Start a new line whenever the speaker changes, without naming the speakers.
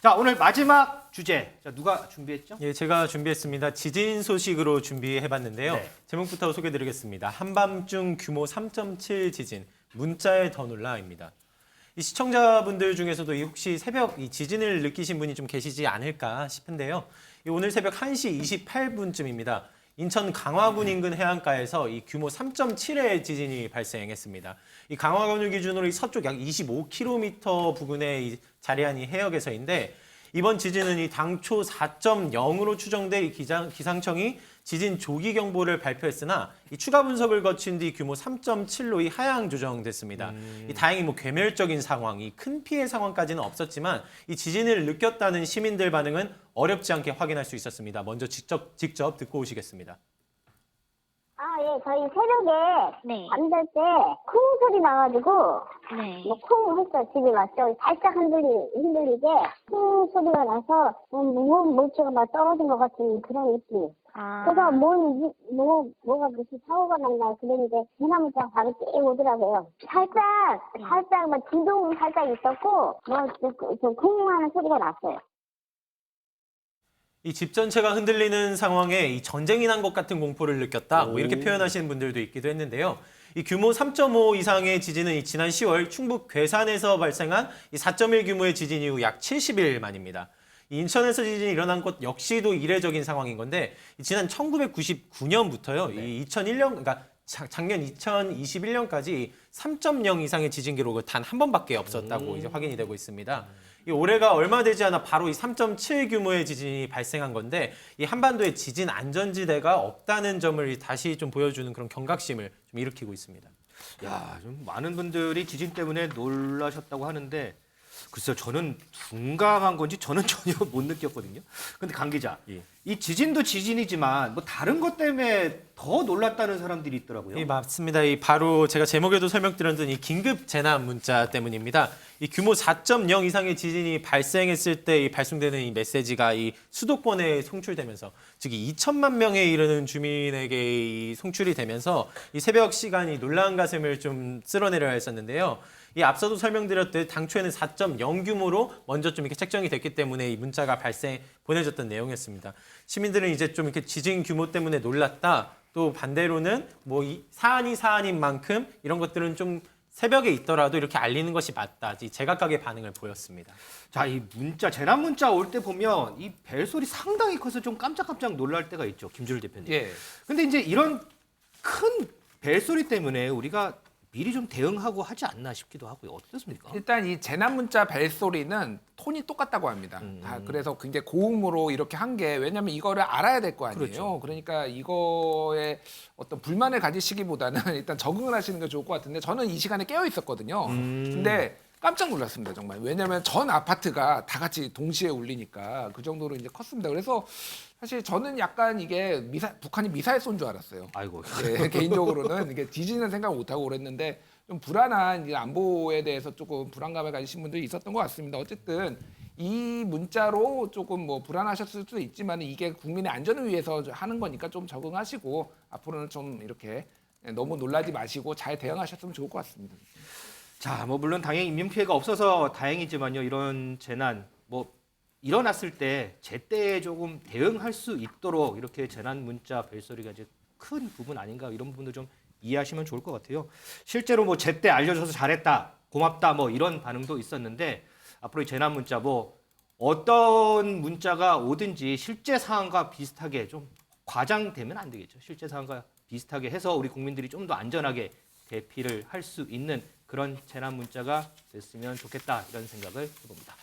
자, 오늘 마지막 주제. 자, 누가 준비했죠?
예, 제가 준비했습니다. 지진 소식으로 준비해봤는데요.
네.
제목부터 소개드리겠습니다. 한밤중 규모 3.7 지진, 문자에 더 놀라입니다. 이 시청자분들 중에서도 혹시 새벽 이 지진을 느끼신 분이 좀 계시지 않을까 싶은데요. 오늘 새벽 1시 28분쯤입니다. 인천 강화군 인근 해안가에서 이 규모 3.7의 지진이 발생했습니다. 이 강화군을 기준으로 이 서쪽 약 25km 부근의 이 자리한 이 해역에서인데 이번 지진은 이 당초 4.0으로 추정돼 이 기상청이 지진 조기 경보를 발표했으나 이 추가 분석을 거친 뒤 규모 3.7로 이 하향 조정됐습니다. 이 다행히 괴멸적인 상황, 이 큰 피해 상황까지는 없었지만 이 지진을 느꼈다는 시민들 반응은 어렵지 않게 확인할 수 있었습니다. 먼저 직접 듣고 오시겠습니다.
예, 저희 새벽에
네.
잠잘 때 쿵 소리 나가지고
네.
쿵 했어. 집에 왔죠. 살짝 흔들리게 쿵 소리가 나서 무거운 물체가 막 떨어진 것 같은 그런 느낌.
아.
그래서 뭐가 무슨 사고가 났나 그랬는데 대나무장 바로 쭉 오더라고요. 살짝 막 진동은 살짝 있었고 쿵 하는 소리가 났어요.
이 집 전체가 흔들리는 상황에 이 전쟁이 난 것 같은 공포를 느꼈다. 이렇게 표현하시는 분들도 있기도 했는데요. 이 규모 3.5 이상의 지진은 이 지난 10월 충북 괴산에서 발생한 이 4.1 규모의 지진 이후 약 70일 만입니다. 이 인천에서 지진이 일어난 것 역시도 이례적인 상황인 건데 지난 1999년부터요. 이 2001년 그러니까 작년 2021년까지 3.0 이상의 지진 기록을 단 한 번밖에 없었다고 이제 확인이 되고 있습니다. 이 올해가 얼마 되지 않아 바로 이 3.7 규모의 지진이 발생한 건데 이 한반도에 지진 안전지대가 없다는 점을 다시 좀 보여주는 그런 경각심을 좀 일으키고 있습니다.
야, 좀 많은 분들이 지진 때문에 놀라셨다고 하는데 글쎄요, 저는 둔감한 건지 저는 전혀 못 느꼈거든요. 근데 강 기자, 이 지진도 지진이지만 뭐 다른 것 때문에 더 놀랐다는 사람들이 있더라고요.
예, 맞습니다. 이 바로 제가 제목에도 설명드렸던 이 긴급 재난 문자 때문입니다. 이 규모 4.0 이상의 지진이 발생했을 때 이 발송되는 이 메시지가 이 수도권에 송출되면서 즉 2천만 명에 이르는 주민에게 이 송출이 되면서 이 새벽 시간이 놀라운 가슴을 좀 쓸어내려야 했었는데요. 이 앞서도 설명드렸듯 당초에는 4.0 규모로 먼저 좀 이렇게 책정이 됐기 때문에 이 문자가 보내졌던 내용이었습니다. 시민들은 이제 좀 이렇게 지진 규모 때문에 놀랐다. 또 반대로는 뭐 이 사안인 만큼 이런 것들은 좀 새벽에 있더라도 이렇게 알리는 것이 맞다. 이 제각각의 반응을 보였습니다.
자, 이 문자, 재난 문자 올 때 보면 이 벨소리 상당히 커서 좀 깜짝깜짝 놀랄 때가 있죠. 김준일 대표님.
예.
근데 이제 이런 큰 벨소리 때문에 우리가 미리 좀 대응하고 하지 않나 싶기도 하고요. 어떻습니까?
일단 이 재난 문자 벨소리는 톤이 똑같다고 합니다. 그래서 굉장히 고음으로 이렇게 한 게 왜냐하면 이거를 알아야 될 거 아니에요.
그렇죠.
그러니까 이거에 어떤 불만을 가지시기보다는 일단 적응을 하시는 게 좋을 것 같은데 저는 이 시간에 깨어 있었거든요. 근데 깜짝 놀랐습니다, 정말. 왜냐하면 전 아파트가 다 같이 동시에 울리니까 그 정도로 이제 컸습니다. 그래서 사실 저는 약간 이게 북한이 미사일 쏜 줄 알았어요.
아이고.
예, 개인적으로는 이게 뒤지는 생각 못 하고 그랬는데 좀 불안한 이제 안보에 대해서 조금 불안감을 가지신 분들이 있었던 것 같습니다. 어쨌든 이 문자로 조금 뭐 불안하셨을 수도 있지만 이게 국민의 안전을 위해서 하는 거니까 좀 적응하시고 앞으로는 좀 이렇게 너무 놀라지 마시고 잘 대응하셨으면 좋을 것 같습니다.
자, 뭐 물론 당연히 인명 피해가 없어서 다행이지만요. 이런 재난 뭐 일어났을 때 제때에 조금 대응할 수 있도록 이렇게 재난 문자 벨소리가 이제 큰 부분 아닌가 이런 부분도 좀 이해하시면 좋을 것 같아요. 실제로 뭐 제때 알려줘서 잘했다, 고맙다 뭐 이런 반응도 있었는데 앞으로 이 재난 문자 뭐 어떤 문자가 오든지 실제 상황과 비슷하게 좀 과장되면 안 되겠죠. 실제 상황과 비슷하게 해서 우리 국민들이 좀 더 안전하게 대피를 할 수 있는 그런 재난 문자가 됐으면 좋겠다 이런 생각을 해봅니다.